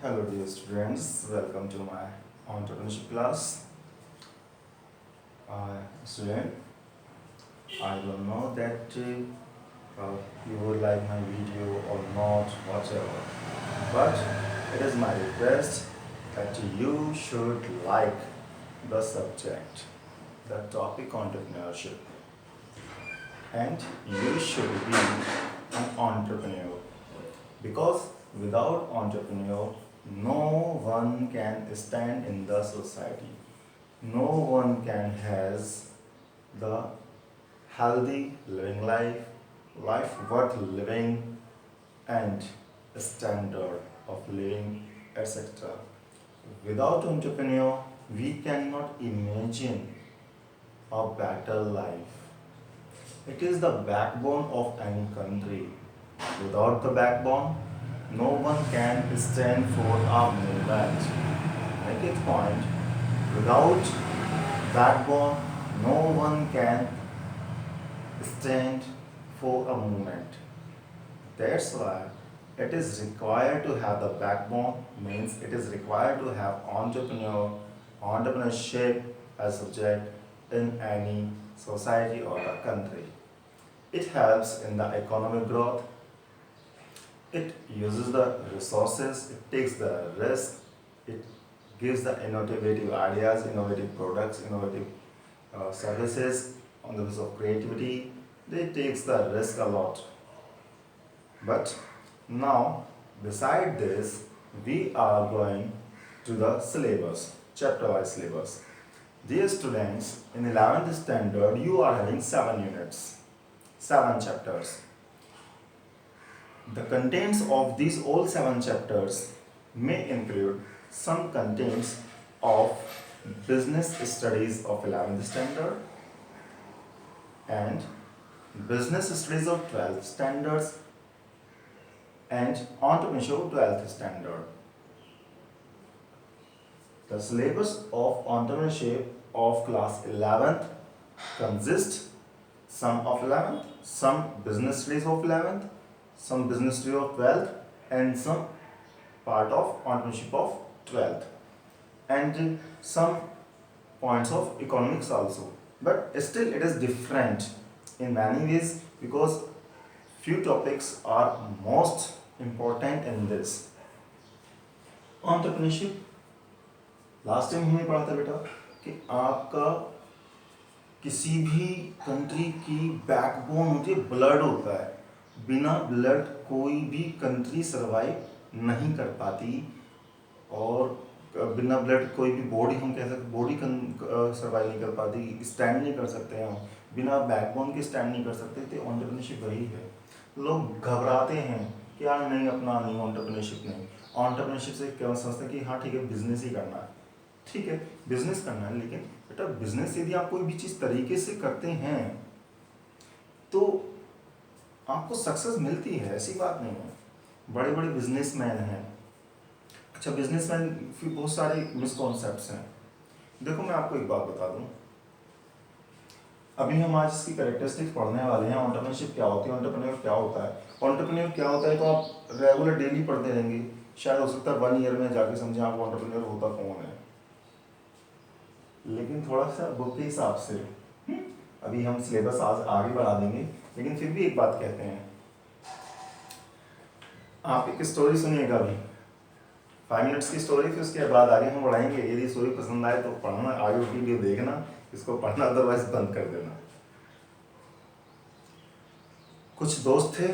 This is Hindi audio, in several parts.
Hello dear students, welcome to my entrepreneurship class. Student, I don't know that you would like my video or not, whatever, but it is my request that you should like the subject, the topic entrepreneurship, and you should be an entrepreneur because without entrepreneur, no one can stand in the society. No one can has the healthy living life worth living, and standard of living, etc. Without entrepreneur, we cannot imagine a better life. It is the backbone of any country. Without the backbone, no one can stand for a movement. Make it point. Without backbone, no one can stand for a movement. That's why it is required to have the backbone, means it is required to have entrepreneurship as subject in any society or the country. It helps in the economic growth. It uses the resources, it takes the risk, it gives the innovative ideas, innovative products, innovative services on the basis of creativity. It takes the risk a lot. But now, beside this, we are going to the syllabus, chapter-wise syllabus. Dear students, in 11th standard, you are having 7 units, 7 chapters. The contents of these all 7 chapters may include some contents of business studies of 11th standard and business studies of 12th standards and entrepreneurship of 12th standard. The syllabus of entrepreneurship of class 11th consists some of 11th, some business studies of 11th, some business studies of 12th, and some part of entrepreneurship of 12th, and some points of economics also. But still it is different in many ways because few topics are most important in this. Entrepreneurship, last time हमने पढ़ा था बेटा कि आपका किसी भी कंट्री की बैकबोन होती है, ब्लड होता है। बिना ब्लड कोई भी कंट्री सर्वाइव नहीं कर पाती, और बिना ब्लड कोई भी बॉडी, हम कह सकते बॉडी सर्वाइव नहीं कर पाती, स्टैंड नहीं कर सकते हैं। बिना बैकबोन के स्टैंड नहीं कर सकते थे। एंटरप्रेन्योरशिप वही है। लोग घबराते हैं कि यार नहीं, अपना नहीं, एंटरप्रेन्योरशिप नहीं। एंटरप्रेन्योरशिप से क्या समझते हैं कि हाँ ठीक है, बिजनेस ही करना है। ठीक है, बिजनेस करना है, लेकिन बेटा बिजनेस यदि आप कोई भी चीज़ तरीके से करते हैं तो आपको सक्सेस मिलती है, ऐसी बात नहीं है। बड़े बड़े बिजनेसमैन हैं। अच्छा, बिजनेसमैन फिर बहुत सारे मिसकॉन्सेप्ट्स हैं। देखो मैं आपको एक बात बता दूं, अभी हम आज इसकी कैरेक्टरिस्टिक्स पढ़ने वाले हैं। एंटरप्रेन्योरशिप क्या होती है, एंटरप्रेन्योर क्या होता है। एंटरप्रेन्योर क्या होता है तो आप रेगुलर डेली पढ़ते रहेंगे, शायद हो सकता है 1 ईयर में जाके समझें आपको एंटरप्रेन्योर होता कौन है। लेकिन थोड़ा सा बुक के हिसाब से अभी हम सिलेबस आज आगे बढ़ा देंगे, लेकिन फिर भी एक बात कहते हैं। आप एक स्टोरी सुनिएगा अभी, 5 मिनट्स की स्टोरी, फिर उसके बाद आगे हम बढ़ाएंगे। यदि स्टोरी पसंद आए तो पढ़ना, आगे वीडियो देखना, इसको पढ़ना, अदरवाइज बंद कर देना। कुछ दोस्त थे,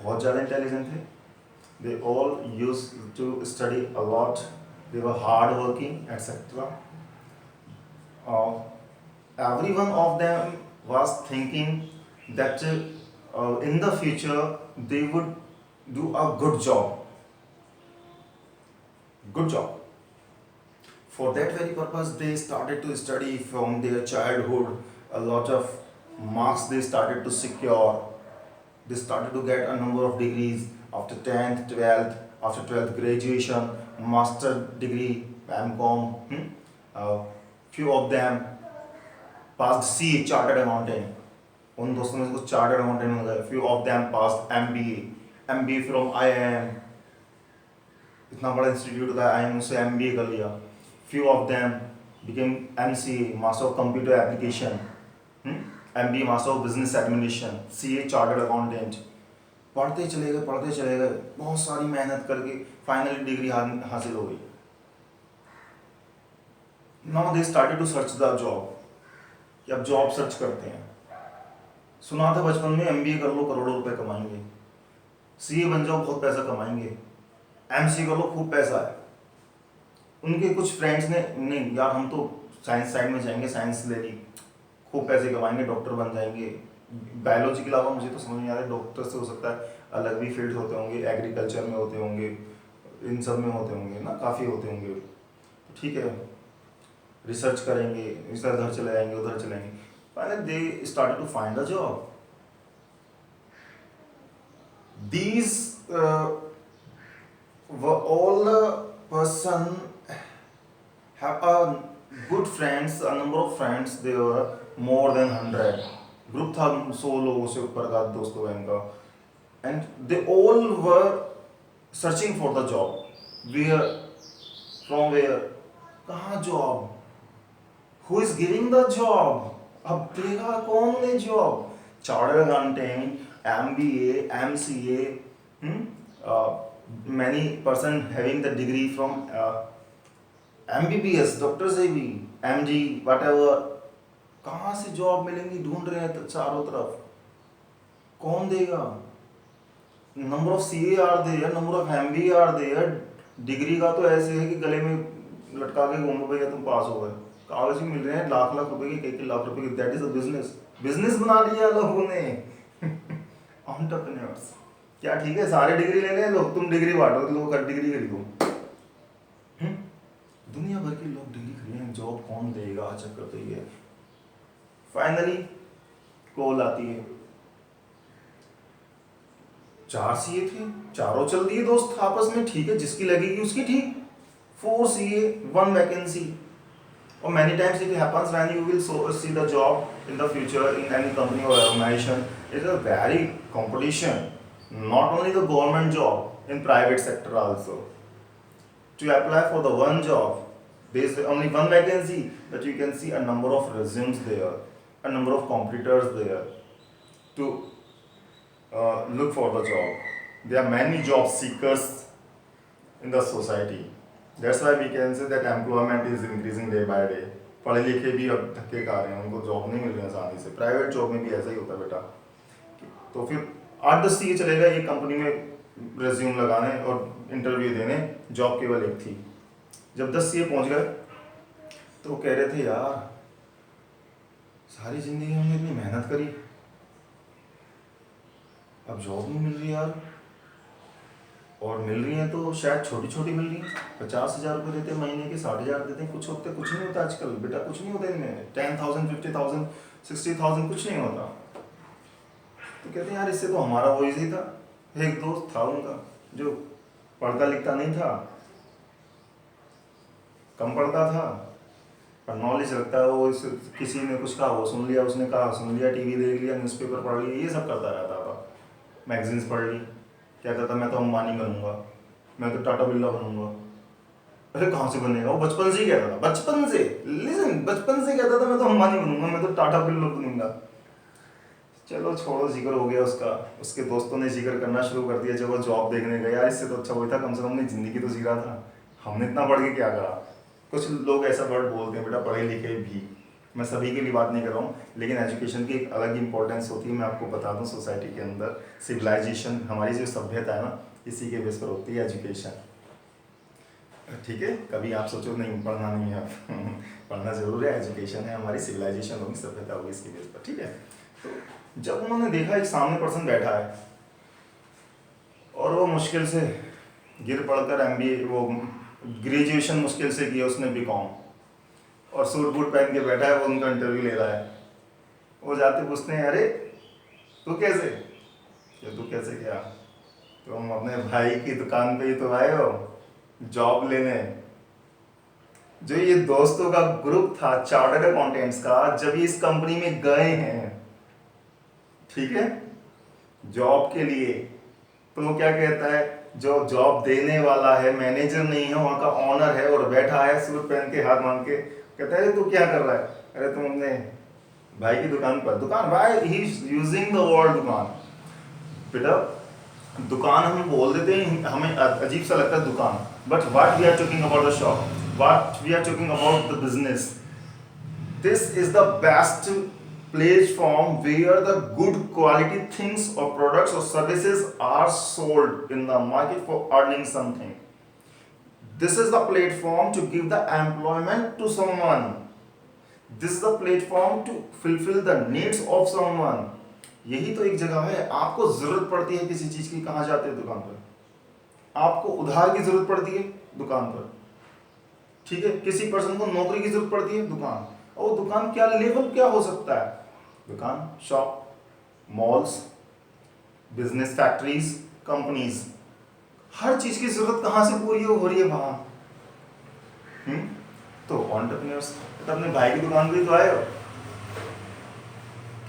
बहुत ज़्यादा इंटेलिजेंट थे। They all use to study a lot, they were hard working etcetera. Every one of them was thinking that in the future they would do a good job. Good job. For that very purpose, they started to study from their childhood. A lot of marks they started to secure. They started to get a number of degrees after 10th, 12th, after 12th graduation, master degree, MCom. Few of them passed chartered accountant. उन दोस्तों में से कुछ चार्टर्ड अकाउंटेंट हो गए। Few of them pass MBA, MBA from IIM, इतना बड़ा इंस्टीट्यूट होता है, IIM से MBA कर लिया. Few of them became MCA, Master of Computer Application, MBA Master of Business Administration, CA Chartered Accountant. पढ़ते चले गए, बहुत सारी मेहनत करके फाइनली डिग्री हासिल हो गई. Now they started to search the job, कि अब जॉब सर्च करते हैं. सुना था बचपन में MBA कर लो करोड़ों रुपए कमाएंगे, CA बन जाओ बहुत पैसा कमाएंगे, MC कर लो खूब पैसा है. उनके कुछ फ्रेंड्स ने, नहीं यार हम तो साइंस साइड में जाएंगे, साइंस ले ली, खूब पैसे कमाएंगे, डॉक्टर बन जाएंगे. बायोलॉजी के अलावा मुझे तो समझ नहीं आ रहा है, डॉक्टर से हो सकता है अलग भी फील्ड होते होंगे, एग्रीकल्चर में होते होंगे, इन सब में होते होंगे ना, काफ़ी होते होंगे. तो ठीक है, रिसर्च करेंगे, इधर चले जाएंगे, उधर चलेंगे. Finally they started to find a job. These were all the person have a good friends, a number of friends. They were more than 100. Group था 100 लोगों से ऊपर का दोस्तों का इनका. And they all were searching for the job. Where, from where, कहाँ job, who is giving the job. अब देगा कौन ने job. Chartered accountant, MBA, MCA, many person having the degree from MBBS, doctor से भी, MD, whatever. कहाँ से जॉब मिलेंगी, ढूंढ रहे हैं चारों तरफ, कौन देगा. Number of CA are there, number of MBA are there. Degree का तो ऐसे है कि गले में लटका के घूमो भैया तुम पास हो गए. कागज ही मिल रहे हैं लाख लाख रुपए के, कई लाख रुपए के. दैट इज अ बिजनेस बना लिया लोगों ने. एंटरप्रेन्योर्स. क्या ठीक है, सारे डिग्री ले लें लोग, तुम डिग्री बांटो, लोग डिग्री खरीदो. दुनिया भर के लोग डिग्री खरीदें, जॉब कौन देगा, चक्कर तो ये. फाइनली कॉल आती है. 4 CA थे, चारों चल दिए दोस्त आपस में, ठीक है जिसकी लगेगी उसकी ठीक. 4 CA, 1 वैकेंसी. और many times it happens when you will see the job in the future in any company or organization. It is a very competition, not only the government job, in private sector also. To apply for the one job, there is only one vacancy, but you can see a number of resumes there, a number of competitors there to look for the job. There are many job seekers in the society. That's why we can say that employment is increasing day by day. पढ़े लिखे भी अब धक्के खा रहे हैं, उनको जॉब नहीं मिल रही आसानी से. प्राइवेट जॉब में भी ऐसा ही होता है बेटा. तो फिर 8-10 CA चलेगा एक कंपनी में रेज्यूम लगाने और इंटरव्यू देने, जॉब केवल एक थी. जब 10 CA पहुंच गए तो वो कह रहे थे यार सारी जिंदगी हमने इतनी मेहनत करी, अब जॉब नहीं मिल रही यार, और मिल रही हैं तो शायद छोटी छोटी मिल रही हैं. 50,000 रुपये देते हैं महीने के, 60,000 देते हैं, कुछ होते कुछ नहीं होता आजकल बेटा, कुछ नहीं होता इनमें. 10,000, 50,000, 60,000 कुछ नहीं होता. तो कहते हैं यार इससे तो हमारा वही सही था. एक दोस्त था उनका जो पढ़ता लिखता नहीं था, कम पढ़ता था, पर नॉलेज रखता है. वो किसी ने कुछ कहा वो सुन लिया, उसने कहा सुन लिया, टीवी देख लिया, न्यूज़पेपर पढ़ लिया, ये सब करता रहता था. मैगजीन्स पढ़ ली, कहता था मैं तो अंबानी बनूंगा, मैं तो टाटा बिरला बनूंगा. अरे कहाँ से बनेगा, वो बचपन से ही कहता था, बचपन से, लिसन, बचपन से कहता था मैं तो अंबानी बनूंगा, मैं तो टाटा बिरला बनूंगा. चलो छोड़ो, जिक्र हो गया उसका. उसके दोस्तों ने जिक्र करना शुरू कर दिया जब वो जॉब देखने गया, यार इससे तो अच्छा वही था, कम से कम हमने ज़िंदगी तो जी रहा था, हमने इतना पढ़ के क्या करा. कुछ लोग ऐसा वर्ड बोलते हैं बेटा, पढ़े लिखे भी, मैं सभी के लिए बात नहीं कर रहा हूँ, लेकिन एजुकेशन की एक अलग इंपॉर्टेंस होती है. मैं आपको बता दूँ, सोसाइटी के अंदर सिविलाइजेशन, हमारी जो सभ्यता है ना, इसी के बेस पर होती है एजुकेशन. ठीक है, कभी आप सोचो नहीं पढ़ना नहीं है, आप पढ़ना जरूर है. एजुकेशन है हमारी, सिविलाइजेशन होगी, सभ्यता होगी इसके बेस पर. ठीक है. तो जब उन्होंने देखा एक सामने पर्सन बैठा है और वो मुश्किल से गिर पड़कर MBA, वो ग्रेजुएशन मुश्किल से किया उसने, BCom, और सूट बूट पहन के बैठा है, वो उनका इंटरव्यू ले रहा है. वो जाते पूछते हैं अरे तू कैसे, तू कैसे क्या, तो हम अपने भाई की दुकान पे ही तो आए हो जॉब लेने. जो ये दोस्तों का ग्रुप था चार्टर्ड अकाउंटेंट्स का, जब ये इस कंपनी में गए हैं, ठीक है, जॉब के लिए, तो वो क्या कहता है, जो जॉब देने वाला है मैनेजर नहीं है, वहाँ का ऑनर है और बैठा है सूट पहन के हाथ मांग के, कहता है तू क्या कर रहा है, अरे तुम अपने भाई की दुकान पर, दुकान भाई ही यूजिंग द वर्ड दुकान। बेटा दुकान हम बोल देते हैं, हमें अजीब सा लगता है दुकान, but what we are talking about the shop, what we are talking about the business, this is the best platform where the good quality things or products or services are sold in the market for earning something. This is the platform to give the employment to someone. This is the platform to fulfill the needs of someone. यही तो एक जगह है, आपको जरूरत पड़ती है किसी चीज की, कहाँ जाते हैं दुकान पर, आपको उधार की जरूरत पड़ती है दुकान पर, ठीक है, किसी पर्सन को नौकरी की जरूरत पड़ती है दुकान, और दुकान क्या लेवल क्या हो सकता है, दुकान, shop, malls, business factories, companies, हर चीज की जरूरत कहां से पूरी हो रही है वहां। तो एंटरप्रेन्योर्स, तो अपने भाई की दुकान पे तो आए हो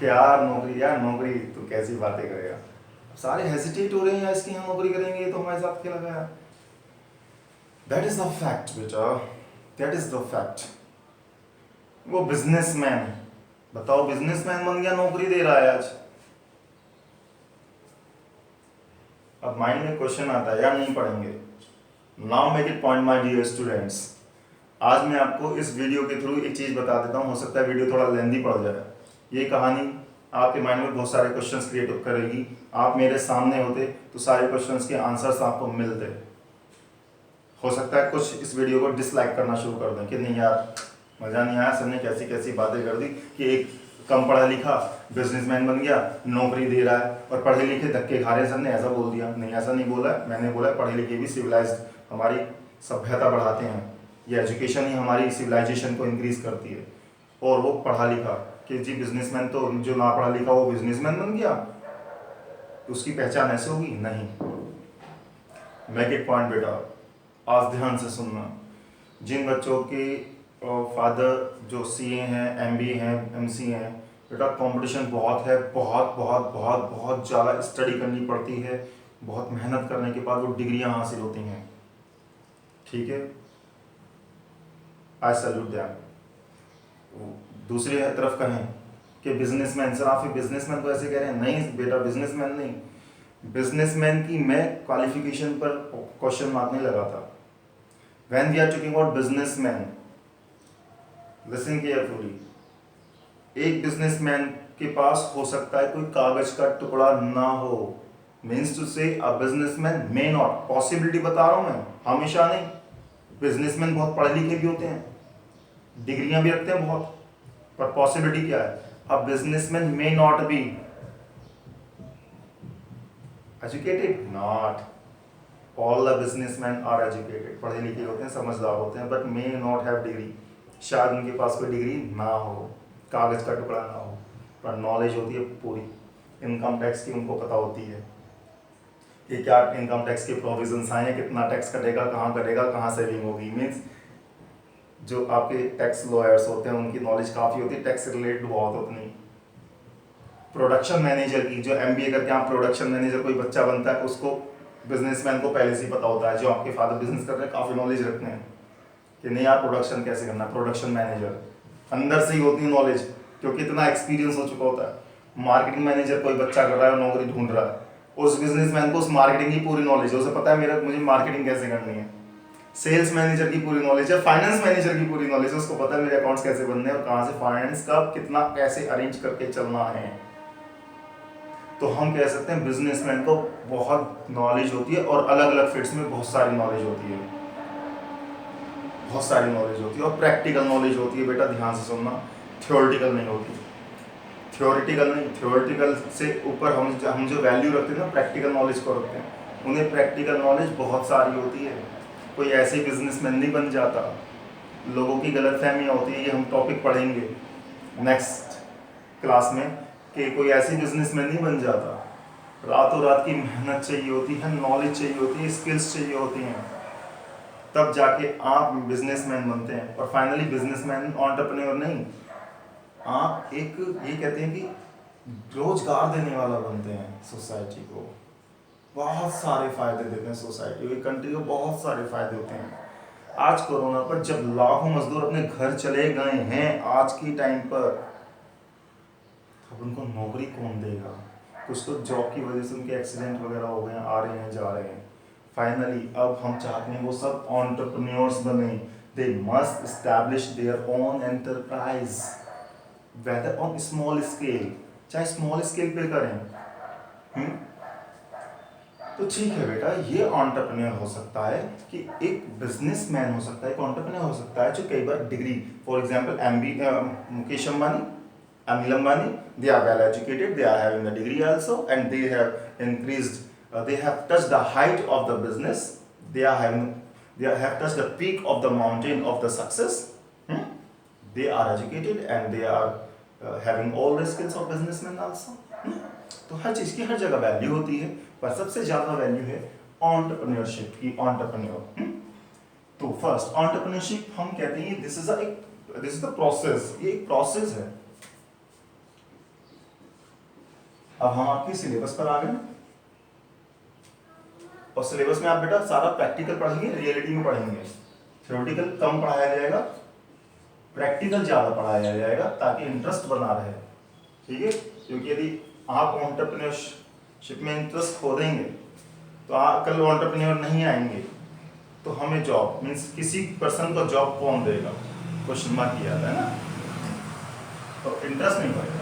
कि यार नौकरी, यार नौकरी, तो कैसी बातें करेगा, सारे हेजिटेट हो रहे हैं यार, इसकी हम नौकरी करेंगे तो हमारे साथ क्या लगा यार। दैट इज द फैक्ट बेटा, दैट इज द फैक्ट। वो बिजनेसमैन, बताओ बिजनेसमैन बन गया, नौकरी दे रहा है आज। अब माइंड में क्वेश्चन आता है, यार नहीं पढ़ेंगे। Now make it point my dear students, आज मैं आपको इस वीडियो के थ्रू एक चीज बता देता हूँ, हो सकता है वीडियो थोड़ा लेंदी पड़ जाए। ये कहानी आपके माइंड में बहुत सारे क्वेश्चंस क्रिएट करेगी, आप मेरे सामने होते तो सारे क्वेश्चंस के आंसर्स आपको मिलते। हो सकता है कुछ इस वीडियो को डिसलाइक करना शुरू कर दें कि नहीं यार मजा नहीं आया, सर ने कैसी कैसी बातें कर दी कि एक कम पढ़ा लिखा बिजनेसमैन बन गया, नौकरी दे रहा है, और पढ़े लिखे धक्के खा रहे, सर ने ऐसा बोल दिया। नहीं, ऐसा नहीं बोला, मैंने बोला पढ़े लिखे भी सिविलाइज्ड हमारी सभ्यता बढ़ाते हैं, ये एजुकेशन ही हमारी सिविलाइजेशन को इंक्रीज करती है। और वो पढ़ा लिखा कि जी बिजनेसमैन, तो जो ना पढ़ा लिखा वो बिजनेसमैन बन गया, तो उसकी पहचान ऐसे होगी? नहीं। मेक इट पॉइंट बेटा, आज ध्यान से सुनना। जिन बच्चों के फादर जो सीए हैं, एमबीए हैं, एमसी हैं, बेटा कंपटीशन बहुत है, बहुत बहुत बहुत बहुत ज़्यादा स्टडी करनी पड़ती है, बहुत मेहनत करने के बाद वो डिग्रियां हासिल होती हैं, ठीक है, आई सैल्यूट देम। दूसरी तरफ कहें कि बिजनेसमैन, सर आप बिजनेसमैन को ऐसे कह रहे हैं, नहीं बेटा बिजनेसमैन नहीं, बिजनेसमैन की मैं क्वालिफिकेशन पर क्वेश्चन मार्क नहीं लगाता। When we are talking about businessman, listen carefully, एक बिजनेसमैन के पास हो सकता है कोई कागज का टुकड़ा ना हो, मीन्स टू से अ बिजनेसमैन मे नॉट, पॉसिबिलिटी बता रहा हूं मैं, हमेशा नहीं। बिजनेसमैन बहुत पढ़े लिखे भी होते हैं, डिग्रियां भी रखते हैं बहुत, पर पॉसिबिलिटी क्या है, a businessman may not be educated, not all the businessman are educated, पढ़े लिखे होते हैं, समझदार होते हैं, but may not have degree, शायद उनके पास कोई डिग्री ना हो, कागज का टुकड़ा ना हो, पर नॉलेज होती है पूरी, इनकम टैक्स की उनको पता होती है कि क्या इनकम टैक्स के प्रोविजंस आए हैं, कितना टैक्स कटेगा, कहाँ सेविंग होगी। मीन्स जो आपके टैक्स लॉयर्स होते हैं उनकी नॉलेज काफ़ी होती है, टैक्स रिलेटेड बहुत होती। प्रोडक्शन मैनेजर की, जो एमबीए करके आप प्रोडक्शन मैनेजर कोई बच्चा बनता है, उसको बिजनेसमैन को पहले से ही पता होता है, जो आपके फादर बिजनेस कर रहे हैं काफ़ी नॉलेज रखते हैं कि नहीं यार प्रोडक्शन कैसे करना है, प्रोडक्शन मैनेजर अंदर से ही होती है नॉलेज, क्योंकि इतना एक्सपीरियंस हो चुका होता है। मार्केटिंग मैनेजर कोई बच्चा कर रहा है, नौकरी ढूंढ रहा है, उस बिजनेसमैन को उस मार्केटिंग की पूरी नॉलेज है, उसे पता है मुझे मार्केटिंग कैसे करनी है। सेल्स मैनेजर की पूरी नॉलेज है, फाइनेंस मैनेजर की पूरी नॉलेज है, उसको पता है मेरे अकाउंट्स कैसे बनने हैं और कहाँ से फाइनेंस कब कितना कैसे अरेंज करके चलना है। तो हम कह सकते हैं बिजनेसमैन को बहुत नॉलेज होती है, और अलग अलग फील्ड्स में बहुत सारी नॉलेज होती है, बहुत सारी नॉलेज होती है, और प्रैक्टिकल नॉलेज होती है बेटा, ध्यान से सुनना, थ्योरेटिकल नहीं होती। थ्योरेटिकल नहीं, थ्योरेटिकल से ऊपर हम जो वैल्यू रखते हैं ना, प्रैक्टिकल नॉलेज को रखते हैं, उन्हें प्रैक्टिकल नॉलेज बहुत सारी होती है। कोई ऐसे बिजनेसमैन नहीं बन जाता, लोगों की गलतफहमियाँ होती है, ये हम टॉपिक पढ़ेंगे नेक्स्ट क्लास में, कि कोई ऐसी बिजनेसमैन नहीं बन जाता, रातों रात की मेहनत चाहिए होती है, नॉलेज चाहिए होती है, स्किल्स चाहिए होती हैं, तब जाके आप बिजनेसमैन बनते हैं। और फाइनली बिजनेसमैन एंटरप्रेन्योर नहीं, आप एक ये कहते हैं कि रोजगार देने वाला बनते हैं सोसाइटी को। बहुत सारे फायदे देते हैं सोसाइटी को, कंट्री को बहुत सारे फायदे होते हैं। आज कोरोना पर जब लाखों मजदूर अपने घर चले गए हैं आज की टाइम पर, अब उनको नौकरी कौन देगा? कुछ तो जॉब की वजह से उनके एक्सीडेंट वगैरह हो गए हैं, आ रहे हैं जा रहे हैं। फाइनली अब हम चाहते हैं वो सब एंटरप्रेन्योर्स बने। They must establish their own enterprise, whether on small scale, चाहे स्मॉल स्केल पे करें। तो ठीक है बेटा, ये एंटरप्रेन्योर हो सकता है कि एक बिजनेसमैन हो सकता है, एक एंटरप्रेन्योर हो सकता है जो कई बार degree, for example Mukesh Ambani, Anil Ambani, they are well educated, they are having a degree also, and they have increased, they have touched the height of the business, they have touched the peak of the mountain of the success. They are educated and they are having all the skills of businessmen also. तो हर चीज़ की हर जगह वैल्यू होती है, पर सबसे ज़्यादा वैल्यू है एंटरप्रेन्योरशिप की, एंटरप्रेन्योर। तो फर्स्ट एंटरप्रेन्योरशिप हम कहते हैं दिस इज द प्रोसेस, ये एक प्रोसेस है। अब हम आपके सिलेबस पर आ गए, और सिलेबस में आप बेटा सारा प्रैक्टिकल पढ़ेंगे, रियलिटी में पढ़ेंगे। थ्योरेटिकल कम पढ़ाया जाएगा, प्रैक्टिकल ज़्यादा पढ़ाया जाएगा ताकि इंटरेस्ट बना रहे, ठीक है? क्योंकि यदि आप एंटरप्रेन्योरशिप में इंटरेस्ट खो देंगे तो कल एंटरप्रेन्योर नहीं आएंगे, तो हमें जॉब मीन्स किसी पर्सन को जॉब कौन देगा? क्वेश्चन मार्क किया था ना, तो इंटरेस्ट नहीं पड़ेगा।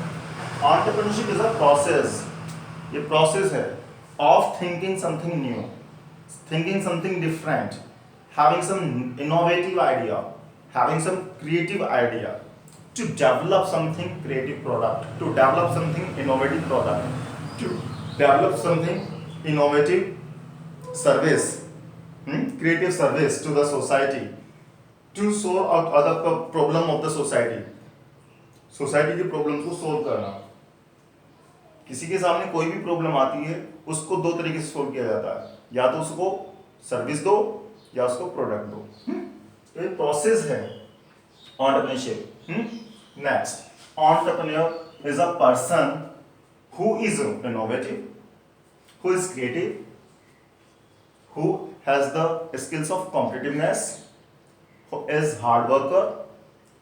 एंटरप्रेन्योरशिप इज अ प्रोसेस, ये प्रोसेस है of thinking something new, thinking something different, having some innovative idea, having some creative idea, to develop something creative product, to develop something innovative product, to develop something innovative service, creative service to the society, to solve out other problem of the society, society की प्रॉब्लम्स को सोल्व करना। किसी के सामने कोई भी प्रॉब्लम आती है उसको दो तरीके से सोल्व किया जाता है, या तो उसको सर्विस दो या उसको प्रोडक्ट दो। तो ये प्रोसेस है entrepreneurship. Next, entrepreneur is a person who is innovative, who is creative, who has the skills of competitiveness, who is hard worker,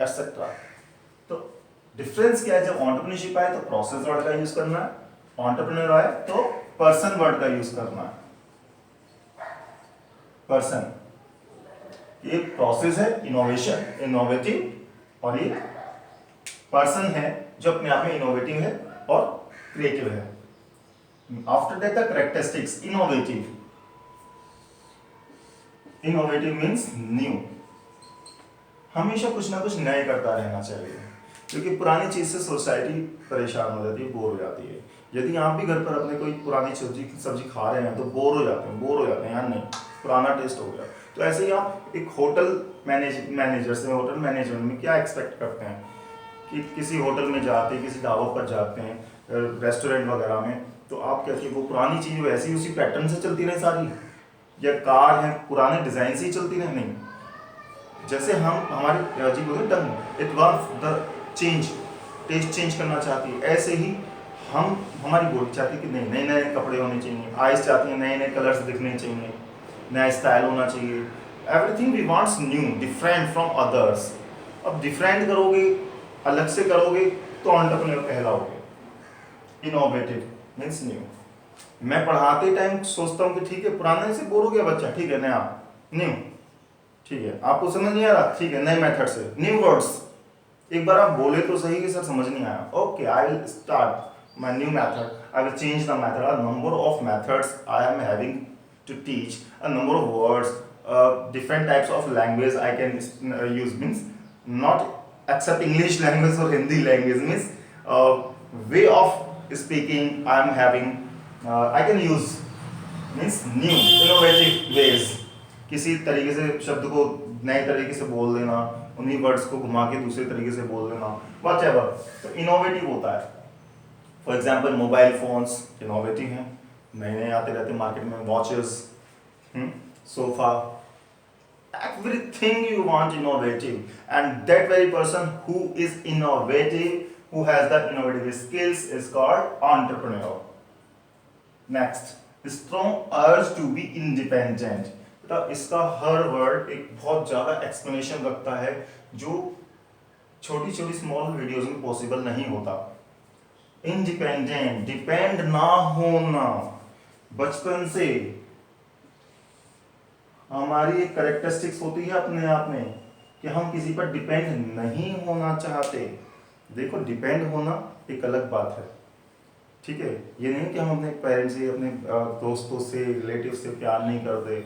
etc. तो डिफरेंस क्या है? जब एंटरप्रेन्योरशिप आए तो प्रोसेस वर्ड का यूज करना है, एंटरप्रेन्योर आए तो पर्सन वर्ड का यूज करना है। पर्सन, ये प्रोसेस है, इनोवेशन, इनोवेटिव, और ये पर्सन है जो अपने आप में इनोवेटिव है और क्रिएटिव है। After that the characteristics, innovative, innovative means new, हमेशा कुछ ना कुछ नए करता रहना चाहिए, क्योंकि पुरानी चीज से सोसाइटी परेशान हो जाती है, बोर हो जाती है। यदि आप भी घर पर अपने कोई पुरानी सब्जी खा रहे हैं तो बोर हो जाते हैं यार, नहीं पुराना टेस्ट हो गया। तो ऐसे ही आप एक होटल मैनेजर से, होटल मैनेजमेंट में क्या एक्सपेक्ट करते हैं कि किसी होटल में जाते हैं, किसी ढाबों पर जाते हैं, रेस्टोरेंट वगैरह में, तो आप क्या कि वो पुरानी चीज़ वैसी उसी पैटर्न से चलती रहे सारी, या कार है पुराने डिज़ाइन से ही चलती रहे? नहीं। जैसे हम हमारी जी बोलते टंग it wants the change, taste change करना चाहती है, ऐसे ही हमारी बॉडी चाहती है कि नहीं, नए नए कपड़े होने चाहिए, आइज चाहती है नए नए कलर्स दिखने चाहिए, नया स्टाइल होना चाहिए। Everything we wants new, different from others. अब डिफरेंट करोगे, अलग से करोगे तो एंटरप्रेन्योर कहलाओगे। Innovative means new. मैं पढ़ाते टाइम सोचता हूँ कि ठीक है पुराने से बोर हो गया बच्चा, ठीक है नया, न्यू, ठीक है आपको समझ नहीं आ रहा, ठीक है नए मेथड से, न्यू वर्ड्स। एक बार आप बोले तो सही कि सर समझ नहीं आया, okay I will start my new method, I will change the method, a number of methods I am having to teach, a number of words, different types of language I can use, means not except English language or Hindi language, means way of speaking I am having, I can use, means new innovative ways, किसी तरीके से शब्द को नए तरीके से बोल देना, उन्हीं वर्ड्स को घुमा के दूसरे तरीके से बोल देना, whatever, तो इनोवेटिव होता है। For example mobile phones innovative हैं, नए नए आते रहते मार्केट में, watches, sofa, everything you want innovative, and that very person who is innovative, who has that innovative skills is called entrepreneur. Next, strong urge to be independent. बेटा इसका हर वर्ड एक बहुत ज्यादा एक्सप्लेनेशन रखता है जो छोटी छोटी स्मॉल वीडियोस में पॉसिबल नहीं होता। इंडिपेंडेंट, डिपेंड ना होना। बचपन से हमारी एक कैरेक्टरिस्टिक्स होती है अपने आप में कि हम किसी पर डिपेंड नहीं होना चाहते। देखो डिपेंड होना एक अलग बात है, ठीक है। ये नहीं कि हम अपने पेरेंट्स से, अपने दोस्तों से, रिलेटिव से प्यार नहीं करते,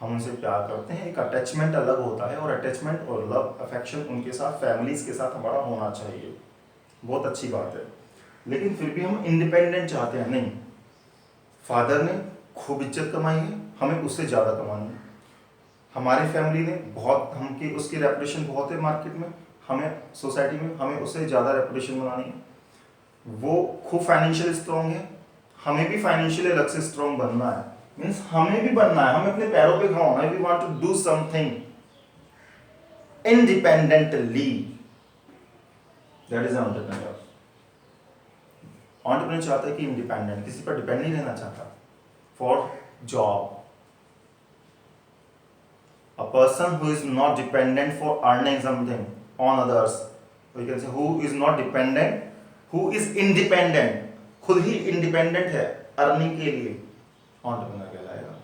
हम उनसे प्यार करते हैं। एक अटैचमेंट अलग होता है, और अटैचमेंट और लव अफेक्शन उनके साथ, फैमिलीज के साथ हमारा होना चाहिए, बहुत अच्छी बात है। लेकिन फिर भी हम इंडिपेंडेंट चाहते हैं। नहीं, फादर ने खूब इज्जत कमाई है, हमें उससे ज़्यादा कमानी है। हमारी फैमिली ने बहुत, हमकी उसकी रेपुटेशन बहुत है मार्केट में, हमें सोसाइटी में, हमें उससे ज़्यादा रेपुटेशन बनानी है। वो खूब फाइनेंशियल स्ट्रॉन्ग है, हमें भी फाइनेंशियली अलग से स्ट्रॉन्ग बनना है। मीन्स हमें भी बनना है, हमें अपने पैरों पे खड़ा होना है। We want to do something independently, that is entrepreneur. Entrepreneur चाहता है कि इंडिपेंडेंट, किसी पर डिपेंड नहीं रहना चाहता for job. A person who is not dependent for earning something on others, so you can say who is not dependent, who is independent, खुद ही इंडिपेंडेंट है अर्निंग के लिए, एंटरप्रेन्योर कहलाएगा।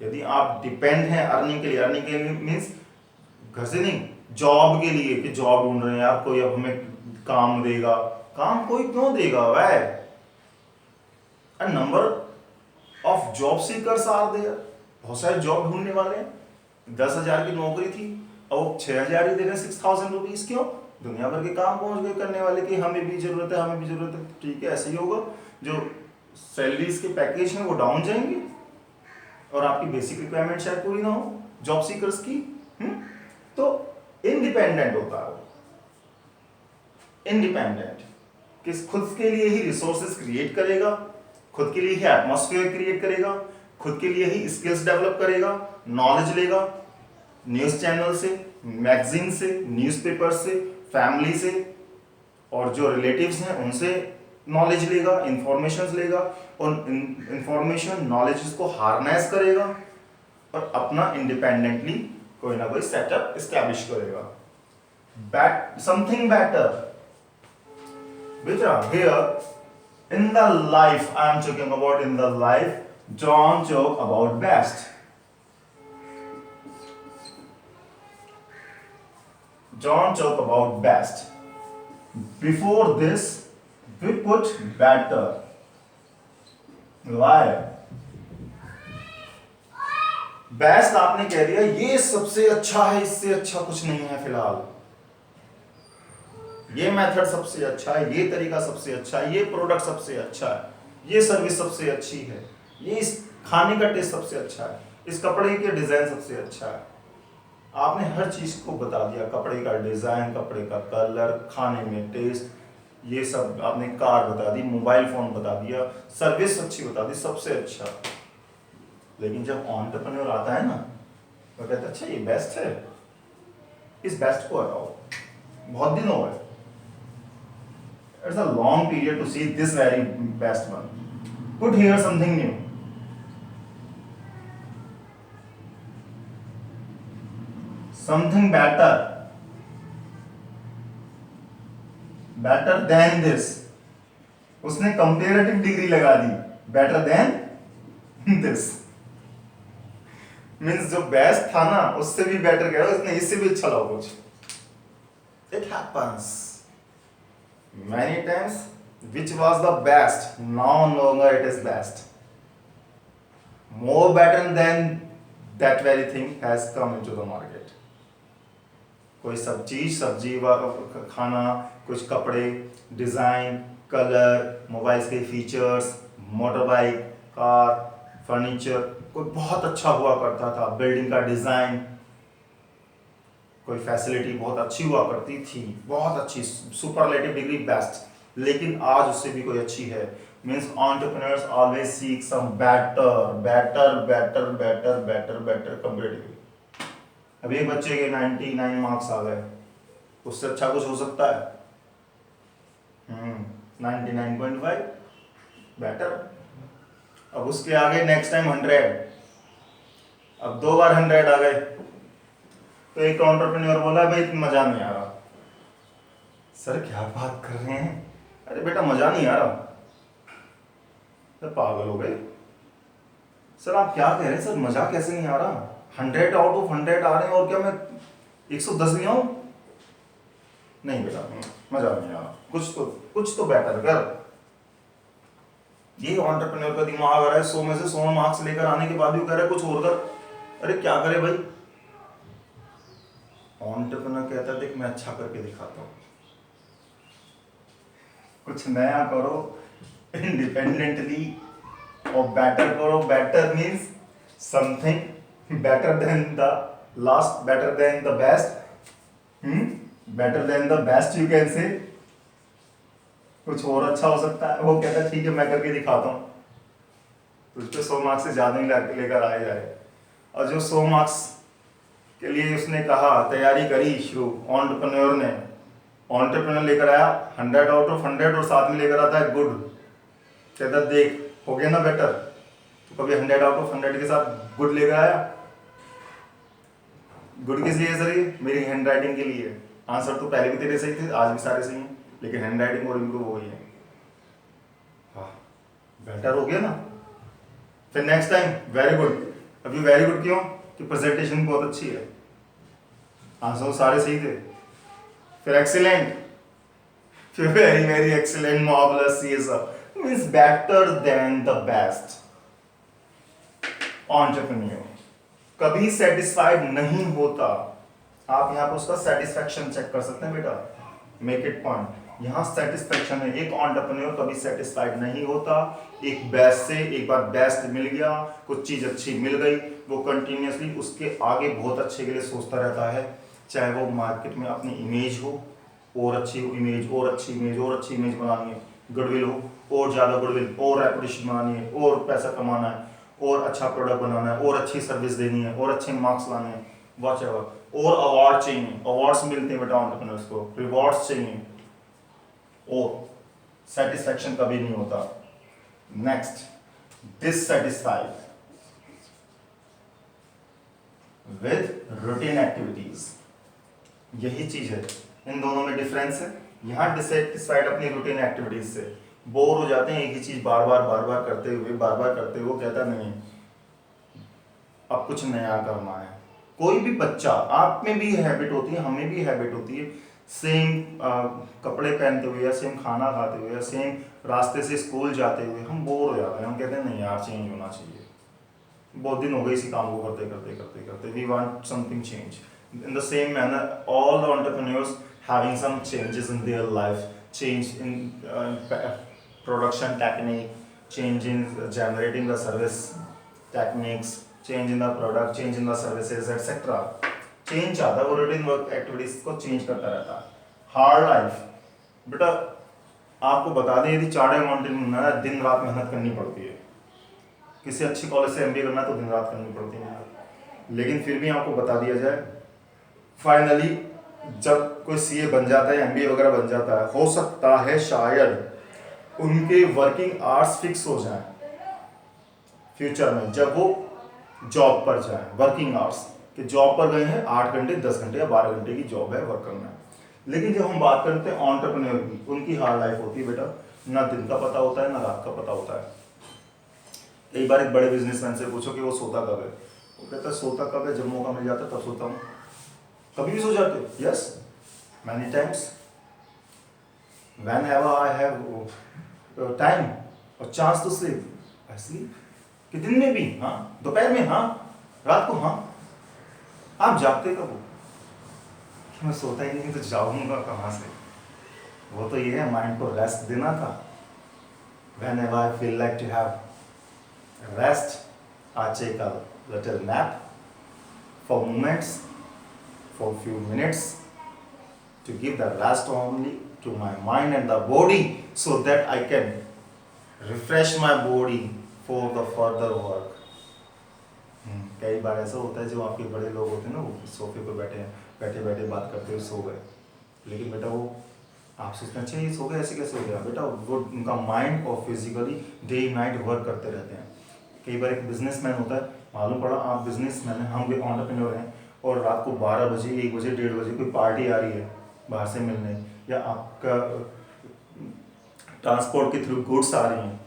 यदि आप डिपेंड हैं अर्निंग के लिए, अर्निंग के लिए मीन्स घर से नहीं, जॉब के लिए, कि जॉब ढूंढ रहे हैं आप, कोई अब हमें काम देगा, काम कोई क्यों देगा भाई? A number of job seekers are there, बहुत सारे जॉब ढूंढने वाले हैं। 10,000 की नौकरी थी, अब वो 6,000 ही दे रहे हैं, 6,000 रुपीज। क्यों? दुनिया भर के काम पहुंच गए करने वाले कि हमें भी जरूरत है, हमें भी जरूरत है। ठीक है, ऐसे ही होगा, जो सैलरीज के पैकेज हैं वो डाउन जाएंगे और आपकी बेसिक रिक्वायरमेंट शायद पूरी ना हो जॉब सीकर्स की। तो इंडिपेंडेंट होता है वो, इंडिपेंडेंट किस, खुद के लिए ही रिसोर्सेज क्रिएट करेगा, खुद के लिए ही एटमॉस्फेयर क्रिएट करेगा, खुद के लिए ही स्किल्स डेवलप करेगा, नॉलेज लेगा न्यूज चैनल से, मैगजीन से, न्यूज़पेपर से, फैमिली से, और जो रिलेटिव्स हैं उनसे नॉलेज लेगा, इंफॉर्मेशन लेगा, और इंफॉर्मेशन नॉलेज को हार्नेस करेगा और अपना इंडिपेंडेंटली कोई ना कोई सेटअप एस्टैब्लिश करेगा। समथिंग बेटर बेटा, here in the life I am talking about, in the life don't joke about best. Don't joke about best. Before this, we put better. Why? Best आपने कह दिया, ये सबसे अच्छा है, इससे अच्छा कुछ नहीं है फिलहाल। ये मेथड सबसे अच्छा है, ये तरीका सबसे अच्छा है, ये प्रोडक्ट सबसे अच्छा है, ये सर्विस सबसे अच्छी है, ये इस खाने का टेस्ट सबसे अच्छा है, इस कपड़े के डिजाइन सबसे अच्छा है। आपने हर चीज को बता दिया, कपड़े का डिजाइन, कपड़े का कलर, खाने में टेस्ट, ये सब आपने, कार बता दी, मोबाइल फोन बता दिया, सर्विस अच्छी बता दी, सबसे अच्छा। लेकिन जब एंटरप्रेन्योर आता है ना, तो कहता है अच्छा ये बेस्ट है, इस बेस्ट को हटाओ, बहुत दिन हो गए, it's a long period to see this very best one, put here something new. Something better, better than this। उसने कंपेरेटिव डिग्री लगा दी, better than this मीन्स जो बेस्ट था ना उससे भी बेटर कह रहा, उसने इससे भी अच्छा लगा कुछ। It happens many times, which was the best, now no longer it is best, more better than that very thing has come into the market। कोई सब चीज, सब्जी खाना, कुछ कपड़े, डिजाइन, कलर, मोबाइल्स के features, motor bike, car, furniture, कोई बहुत अच्छा हुआ करता था, बिल्डिंग का डिजाइन, कोई फैसिलिटी बहुत अच्छी हुआ करती थी, बहुत अच्छी, सुपरलेटिव डिग्री बेस्ट, लेकिन आज उससे भी कोई अच्छी है। Means entrepreneurs always seek some better better better better better better comparatively. अभी एक बच्चे के 99 मार्क्स आ गए, उससे अच्छा कुछ हो सकता है? 99.5 बेटर। अब उसके आगे नेक्स्ट टाइम 100, अब 2 बार 100 आ गए, तो एक एंटरप्रेन्योर बोला भाई मजा नहीं आ रहा। सर क्या बात कर रहे हैं, अरे बेटा मजा नहीं आ रहा। सर पागल हो गए, सर आप क्या कह रहे हैं, सर मजा कैसे नहीं आ रहा, 100 आउट ऑफ 100 आ रहे हैं और क्या मैं 110 नहीं आऊं? नहीं बेटा मजा नहीं आ रहा, कुछ तो बेटर कर। ये एंटरप्रेन्योर का दिमाग आ रहा है, 100 में से 100 मार्क्स लेकर आने के बाद भी कह रहा है कुछ और कर। अरे क्या करे भाई, एंटरप्रेन्योर कहता है देख मैं अच्छा करके दिखाता हूं, कुछ नया करो इंडिपेंडेंटली और बेटर करो। Better means something better than the last, better than the best, better than the best you can say, कुछ और अच्छा हो सकता है। वो कहता है ठीक है मैं करके दिखाता हूँ, तुझ पे 100 मार्क्स से ज्यादा ही लेकर आए जाए। और जो 100 मार्क्स के लिए उसने कहा तैयारी करी शुरू, एंटरप्रेन्योर लेकर आया 100 आउट ऑफ 100 और साथ में लेकर आता है गुड। कहता देख हो गया ना बेटर, तो कभी 100 आउट ऑफ 100 के साथ गुड लेकर आया। गुड किस लिए सर, ये मेरी हैंड राइटिंग के लिए। आंसर तो पहले भी तेरे सही थे, आज भी सारे सही हैं, लेकिन हैंड राइटिंग और इम्प्रूव हो गई है। हाँ बेटर हो गया ना। फिर नेक्स्ट टाइम वेरी गुड। अभी वेरी गुड क्यों कि प्रेजेंटेशन बहुत अच्छी है, आंसर सारे सही थे। फिर एक्सीलेंट, फिर वेरी वेरी एक्सीलेंट, मार्वलस, ये सब means better than the best. Entrepreneur कभी सेटिस्फाइड नहीं होता। आप यहाँ पर उसका सेटिस्फैक्शन चेक कर सकते हैं बेटा, मेक इट पॉइंट। यहाँ सेटिस्फैक्शन है, एक एंटरप्रेन्योर कभी सेटिस्फाइड नहीं होता। एक बेस्ट से एक बार बेस्ट मिल गया, कुछ चीज अच्छी मिल गई, वो कंटिन्यूअसली उसके आगे बहुत अच्छे के लिए सोचता रहता है। चाहे वो मार्केट में अपनी इमेज हो, और अच्छी इमेज और अच्छी इमेज और अच्छी इमेज बनानी है, गुडविल हो और ज़्यादा गुडविल और रेपुटेशन बनानी है और पैसा कमाना है और अच्छा प्रोडक्ट बनाना है और अच्छी सर्विस देनी है और अच्छे मार्क्स लाने हैं, वॉच एवर, और अवार्ड चाहिए, अवार्ड्स मिलते हैं बेटा एंटरप्रेन्योर्स को, रिवॉर्ड्स चाहिए, और सेटिस्फैक्शन कभी नहीं होता। Next dissatisfied with routine activities, यही चीज है, इन दोनों में डिफरेंस है। यहाँ डिससेटिस्फाइड अपनी रूटीन एक्टिविटीज से बोर हो जाते हैं, एक ही चीज बार बार करते हुए वो कहता नहीं अब कुछ नया करना है। कोई भी बच्चा, आप में भी हैबिट होती है, हमें भी हैबिट होती है, सेम कपड़े पहनते हुए या सेम खाना खाते हुए या सेम रास्ते से स्कूल जाते हुए हम बोर हो जाते हैं, हम कहते हैं नहीं यार चेंज होना चाहिए, बहुत दिन हो गए इसी काम को करते we want something change. In the same manner, all the entrepreneurs having some changes in their life, change in production technique, change in generating the service techniques, change in the product, change in the services, etc. Change आता है, वो रूटीन वर्क एक्टिविटीज को चेंज करता रहता है। हार्ड लाइफ बेटा आपको बता दें, यदि चार्टर्ड अकाउंटेंट बनना है दिन रात मेहनत करनी पड़ती है। किसी अच्छी कॉलेज से MBA करना है तो दिन रात करनी पड़ती है, लेकिन फिर भी आपको बता दिया जाए फाइनली जब कोई CA बन जाता है, MBA वगैरह बन जाता है, हो सकता है शायद उनके वर्किंग आवर्स फिक्स हो जाएं फ्यूचर में, जब वो जॉब पर जाएं, वर्किंग आवर्स कि जॉब पर गए हैं 8 घंटे 10 घंटे या 12 घंटे की जॉब है, वर्क करना है। लेकिन जब हम बात करते हैं एंटरप्रेन्योर की, उनकी हार्ड लाइफ होती है बेटा, ना दिन का पता होता है ना रात का पता होता है। कई बार एक बड़े बिजनेसमैन से पूछो कि वो सोता कब है, वो कहता है सोता कब है, जब मौका मिल जाता है तब सोता हूँ। कभी भी सो जाते हो? Yes, many times. Whenever I have time or chance to sleep, I sleep. कि दिन में भी, हाँ, दोपहर में, हाँ, रात को, हाँ। आप जागते कब हो? कि मैं सोता ही नहीं तो जागूंगा कहाँ से? वो तो ये है माइंड को रेस्ट देना था। Whenever I feel like to have rest, I take a little nap for moments, for few minutes, to give the rest only to my mind and the body, so that I can refresh my body for the further work. कई बार ऐसा होता है जो आपके बड़े लोग होते हैं ना, वो सोफे पर बैठे बात करते हुए सो गए, लेकिन बेटा वो आप सोचते हैं ये सो गए, ऐसे कैसे हो गया? बेटा वो उनका माइंड और फिजिकली डे नाइट वर्क करते रहते हैं। कई बार एक बिजनेसमैन होता है, मालूम पड़ा आप बिजनेसमैन हैं, हम भी एंटरप्रेन्योर हैं, और रात को 12 बजे 1 बजे 1:30 बजे कोई पार्टी आ रही है बाहर से मिलने, या आपका ट्रांसपोर्ट के थ्रू गुड्स आ रही हैं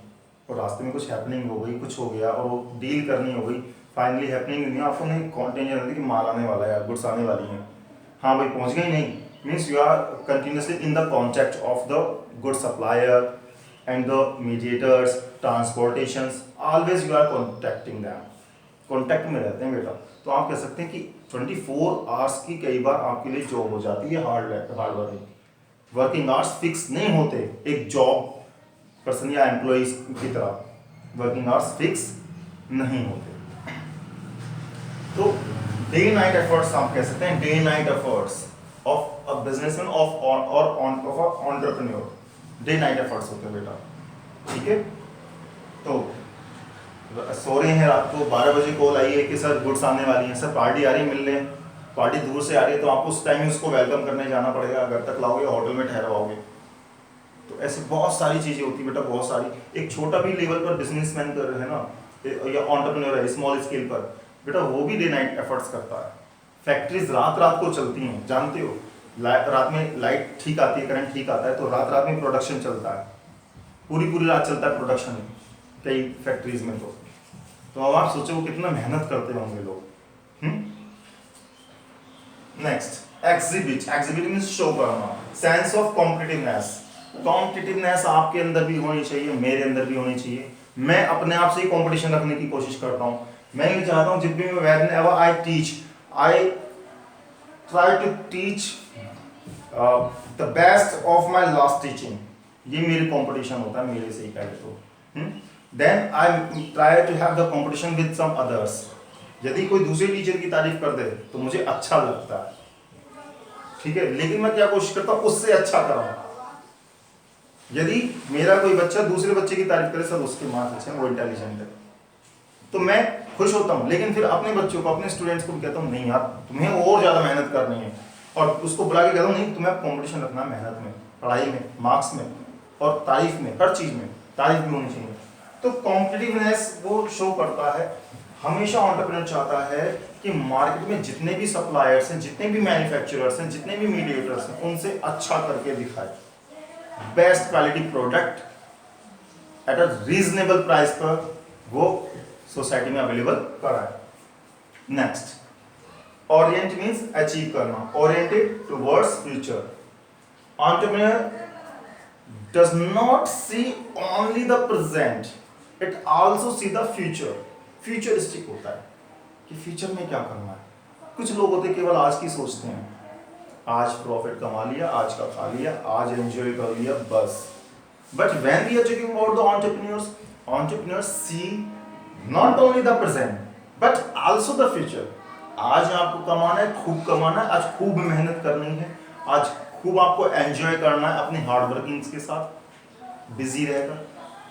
और रास्ते में कुछ हैपनिंग हो गई, कुछ हो गया और वो डील करनी हो गई, फाइनली हैपनिंग नहीं, आपको नहीं टेंशन रहती कि माल आने वाला है, गुड्स आने वाली हैं, हाँ भाई पहुंच गई नहीं, means you are continuously in the contact of the good supplier and the mediators, transportations, always you are contacting them, contact में रहते हैं बेटा। तो आप कह सकते हैं कि 24 आवर्स की कई बार आपके लिए जॉब हो जाती है hard working, working hours fix नहीं होते एक जॉब पर्सन या एम्प्लॉइज की तरह, वर्किंग आवर्स फिक्स नहीं होते। तो डे नाइट एफर्ट्स आप कह सकते हैं, day night efforts of a businessman of a entrepreneur, day night efforts होते हैं बेटा, ठीक है। तो सो रहे हैं रात को 12 बजे कॉल आई है कि सर गुड्स आने वाली हैं, सर पार्टी आ रही है मिलने, पार्टी दूर से आ रही है, तो आपको उस टाइम ही उसको वेलकम करने जाना पड़ेगा, घर तक लाओगे, होटल में ठहरवाओगे। तो ऐसे बहुत सारी चीज़ें होती है बेटा, बहुत सारी। एक छोटा भी लेवल पर बिजनेसमैन कर है ना, या एंटरप्रेन्योर है स्मॉल स्केल पर, बेटा वो भी डे नाइट एफर्ट्स करता है। फैक्ट्रीज रात रात को चलती हैं, जानते हो, रात में लाइट ठीक आती है, करंट ठीक आता है, तो रात रात में प्रोडक्शन चलता है, पूरी रात चलता है प्रोडक्शन कई फैक्ट्रीज में। तो अब आप सोचो वो कितना मेहनत करते होंगे लोग। Next exhibit, exhibit means show करना, सेंस ऑफ कॉम्पिटिटिवनेस, कॉम्पिटिटिवनेस आपके अंदर भी होनी चाहिए, मेरे अंदर भी होनी चाहिए। मैं अपने आप से ही कंपटीशन रखने की कोशिश करता हूँ, मैं ये चाहता हूँ जब भी मैं whenever I teach, I try to teach the best of my last teaching, ये मेरी कंपटीशन होता है मेरे से ही पहले तो। Then I try to have the competition with some others, यदि कोई दूसरे टीचर की तारीफ कर दे तो मुझे अच्छा लगता है, ठीक है, लेकिन मैं क्या कोशिश करता हूँ उससे अच्छा कराऊं। यदि मेरा कोई बच्चा दूसरे बच्चे की तारीफ करे, सर उसके मार्क्स अच्छे हैं, वो इंटेलिजेंट है, तो मैं खुश होता हूँ, लेकिन फिर अपने बच्चों को, अपने स्टूडेंट्स को कहता हूँ नहीं यार तुम्हें और ज़्यादा मेहनत करनी है, और उसको बुला के कहता हूँ नहीं तुम्हें कॉम्पिटिशन रखना है, मेहनत में, पढ़ाई में, मार्क्स में और तारीफ में, हर चीज़ में तारीफ भी होनी चाहिए। तो कॉम्पिटिटिवनेस वो शो करता है। हमेशा एंटरप्रेन्योर चाहता है कि मार्केट में जितने भी सप्लायर्स हैं, जितने भी मैन्युफैक्चरर्स हैं, जितने भी मीडिएटर्स हैं, उनसे अच्छा करके दिखाए, best quality product at a reasonable price पर वो सोसाइटी में अवेलेबल कराए। नेक्स्ट, ओरिएंट मींस अचीव करना, oriented towards future. Entrepreneur does not see only the present, it also see the future, futuristic होता है कि फ्यूचर में क्या करना है। कुछ लोग होते हैं केवल आज की सोचते हैं, आज प्रॉफिट कमा लिया, आज का खा लिया, आज एंजॉय कर लिया, बस। But when we are talking about the entrepreneurs, entrepreneurs see not only the present but also the future. आज आपको कमाना है, खूब कमाना है, आज खूब मेहनत करनी है, आज खूब आपको एंजॉय करना है अपनी हार्ड वर्किंग्स के साथ, बिजी रहकर,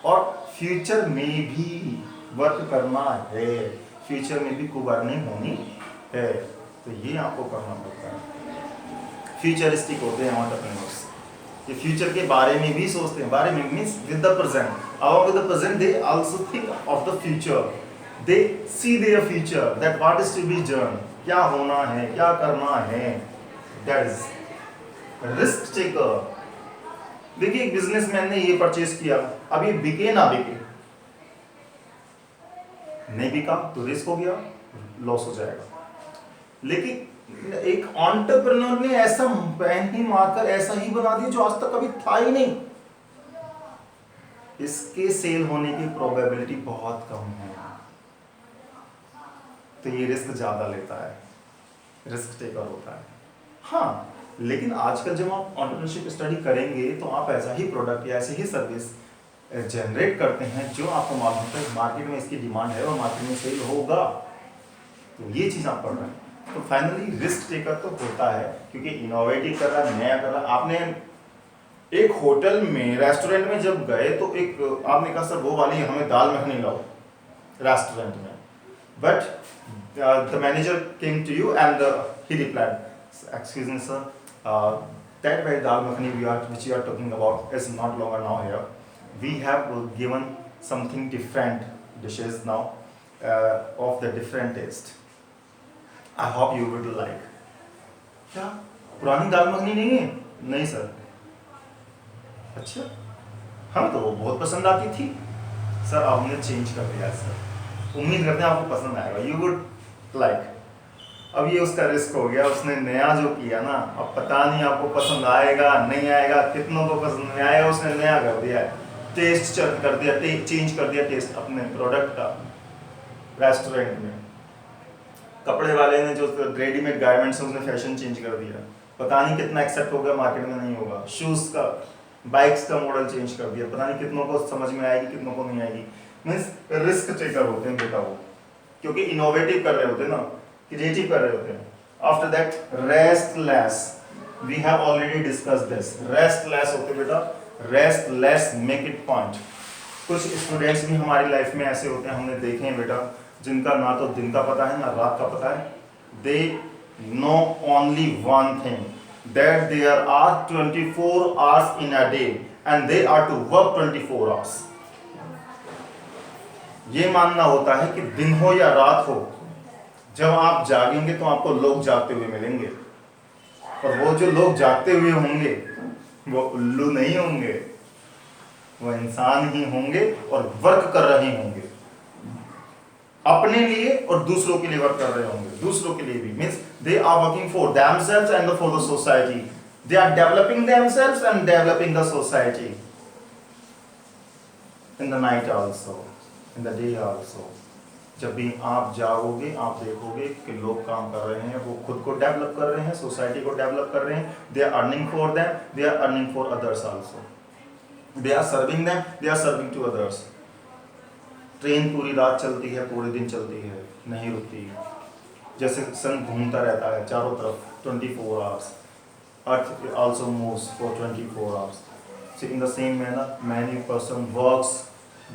और फ्यूचर में भी वर्क करना है, फ्यूचर में भी खूब अर्निंग होनी है, तो ये आपको करना पड़ता है। फ्यूचरिस्टिक होते हैं एंटरप्रेन्योर्स, ये फ्यूचर के बारे में भी सोचते हैं, बारे में means with the present, along with the present they also think of the future, they see their future that what is to be done, क्या होना है, क्या करना है, that is रिस्क टेकर। देखिए एक बिजनेसमैन ने ये परचेज किया, अब ये बिके ना बिके, नहीं बिका तो रिस्क हो गया, लॉस हो जाएगा। लेकिन एक एंटरप्रेन्योर ने ऐसा पैन ही मारकर ऐसा ही बना दिया जो आज तक कभी था ही नहीं, इसके सेल होने की प्रोबेबिलिटी बहुत कम है, तो ये रिस्क ज्यादा लेता है, रिस्क टेकर होता है। हाँ, लेकिन आजकल जब आप एंटरप्रेन्योरशिप स्टडी करेंगे तो आप ऐसा ही प्रोडक्ट या ऐसे ही सर्विस जनरेट करते हैं जो आपको मालूम होता है मार्केट में इसकी डिमांड है और मार्केट में सेल होगा, तो ये चीज़ आप पढ़ रहे हैं। तो फाइनली रिस्क टेकर तो होता है क्योंकि इनोवेटिव कर रहा है, नया कर रहा है। आपने एक होटल में, रेस्टोरेंट में जब गए तो एक आपने कहा सर वो वाली हमें दाल मखनी लाओ रेस्टोरेंट में, but the manager came to you and he replied, excuse me sir, that very dal makhani which you are talking about is not longer now here, we have given something different dishes now of the different taste. I hope you would like. क्या पुरानी दाल मखनी नहीं है? नहीं सर। अच्छा, हमें तो वो बहुत पसंद आती थी सर, आपने चेंज कर दिया सर। उम्मीद करते हैं आपको पसंद आएगा, यू वुड लाइक। अब ये उसका रिस्क हो गया, उसने नया जो किया ना, अब पता नहीं आपको पसंद आएगा नहीं आएगा, कितनों को पसंद नहीं आएगा, उसने नया कर दिया है, टेस्ट कर दिया, चेंज कर दिया टेस्ट अपने प्रोडक्ट का। रेस्टोरेंट में कपड़े वाले ने जो रेडीमेड गारमेंट्स है उसने फैशन चेंज कर दिया, पता नहीं कितना एक्सेप्ट होगा, मार्केट में नहीं होगा। शूज़ का, बाइक्स का मॉडल चेंज कर दिया, पता नहीं कितनों को समझ में आएगी कितनों को नहीं आएगी। मीन्स रिस्क टेकर होते हैं बेटा वो, क्योंकि इनोवेटिव कर रहे होते हैं ना, क्रिएटिव कर रहे होते हैं। After that restless, we have already discuss this. Restless होते बेटा, रेस्टलेस, मेक इट पॉइंट। कुछ स्टूडेंट्स भी हमारी लाइफ में ऐसे होते हैं, हमने देखे हैं बेटा, जिनका ना तो दिन का पता है ना रात का पता है। They know only one thing, that there are 24 hours in a day and they are to work 24 hours. ये मानना होता है कि दिन हो या रात हो, जब आप जागेंगे तो आपको लोग जागते हुए मिलेंगे, और वो जो लोग जागते हुए होंगे वो उल्लू नहीं होंगे, वो इंसान ही होंगे और वर्क कर रहे होंगे अपने लिए और दूसरों के लिए वर्क कर रहे होंगे। दूसरों के लिए भी means they are working for themselves and for the society. They are developing themselves and developing the society in the night also, in the day also. जब भी आप जाओगे आप देखोगे कि लोग काम कर रहे हैं, वो खुद को डेवलप कर रहे हैं, सोसाइटी को डेवलप कर रहे हैं। They are earning for them, they are earning for others also, they are serving them, they are serving to others. Train पूरी रात चलती है, पूरे दिन चलती है, नहीं रुकती, जैसे सन घूमता रहता है चारों तरफ 24 hours. Earth also moves for 24 hours. So in the same manner many person works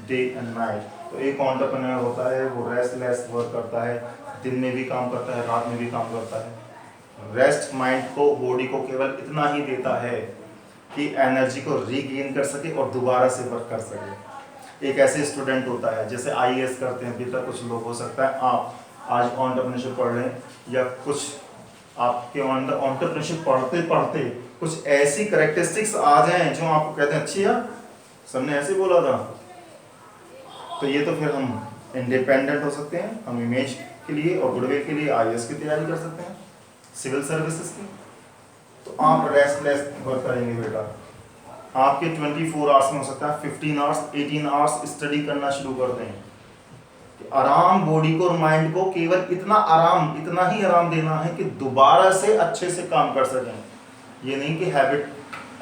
day and night। तो एक एंटरप्रेन्योर होता है, वो रेस्टलेस वर्क करता है, दिन में भी काम करता है, रात में भी काम करता है। रेस्ट माइंड को, बॉडी को केवल इतना ही देता है कि एनर्जी को रीगेन कर सके और दोबारा से वर्क कर सके। एक ऐसे स्टूडेंट होता है जैसे IAS करते हैं, अभी तक कुछ लोग हो सकता है आप आज एंटरप्रेन्योरशिप पढ़ रहे हैं, या कुछ आपके अंदर एंटरप्रेन्योरशिप पढ़ते पढ़ते कुछ ऐसी कैरेक्टरिस्टिक्स आ जाएं जो आपको कहते हैं अच्छी यार सर ने ऐसे बोला था, तो ये तो फिर हम इंडिपेंडेंट हो सकते हैं, हम इमेज के लिए और गुडविल के लिए IAS की तैयारी कर सकते हैं, सिविल सर्विसेज की। तो आप रेस्टलेस वर्क करेंगे बेटा, आपके 24 आवर्स में हो सकता है 15 आवर्स 18 आवर्स स्टडी करना शुरू कर दें। आराम बॉडी को और माइंड को केवल इतना आराम, इतना ही आराम देना है कि दोबारा से अच्छे से काम कर सकें। ये नहीं कि हैबिट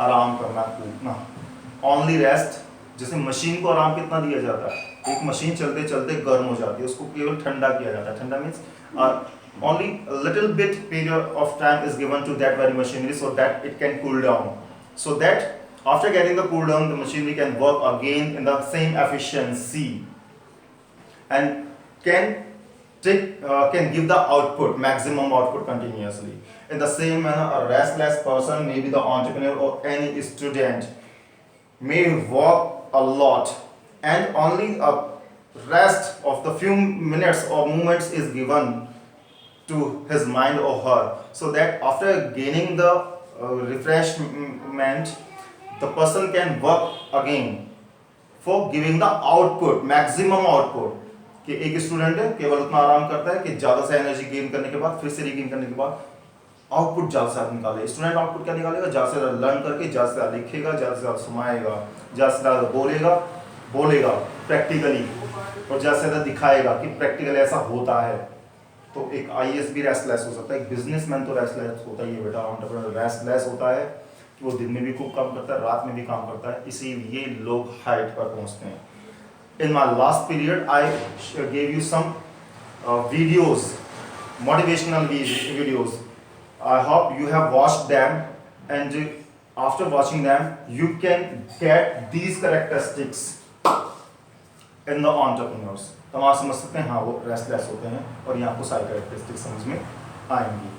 आराम करना, कूदना, ओनली रेस्ट। जैसे मशीन को आराम कितना दिया जाता है, एक मशीन चलते चलते गर्म हो जाती है, उसको केवल ठंडा किया जाता है। ठंडा means only little bit period of time is given to that very machinery so that it can cool down, so that after getting the cool down the machinery can work again in the same efficiency and can give the output, maximum output continuously. In the same manner a restless person, maybe the entrepreneur or any student, may work a lot and only a rest of the few minutes or moments is given to his mind or her, so that after gaining the refreshment the person can work again for giving the output, maximum output। कि एक स्टूडेंट है केवल उतना आराम करता है कि ज़्यादा से एनर्जी गेन करने के बाद, फिर से रीगेन करने के बाद आउटपुट ज़्यादा से ज़्यादा निकाले। स्टूडेंट आउटपुट क्या निकालेगा, ज़्यादा से ज़्यादा लर्न करके, ज़्यादा से ज़्यादा लिखेगा, ज़्यादा से ज़्यादा सुनाएगा, ज़्यादा से ज़्यादा बोलेगा प्रैक्टिकली, और ज़्यादा से ज़्यादा दिखाएगा कि प्रैक्टिकल ऐसा होता है। तो एक IAS भी रेस्टलेस हो सकता है, एक बिजनेसमैन तो रेस्टलेस होता ही है बेटा, एंटरप्रेन्योर रेस्टलेस होता है, वो दिन में भी खूब काम करता है, रात में भी काम करता है, इसीलिए लोग हाइट पर पहुंचते हैं। In my last period, I gave you some videos, motivational videos. I hope you have watched them, and after watching them, you can get these characteristics in the entrepreneurs। तो आप समझ सकते हैं हाँ वो रेस्टलेस होते हैं, और ये आपको सारी कैरेक्टरिस्टिक्स समझ में आएंगी।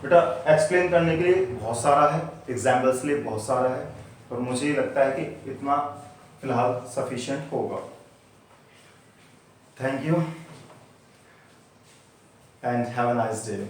बेटा एक्सप्लेन करने के लिए बहुत सारा है, एग्जाम्पल्स लिए बहुत सारा है, पर मुझे लगता है कि इतना फिलहाल सफिशिएंट होगा। Thank you and have a nice day.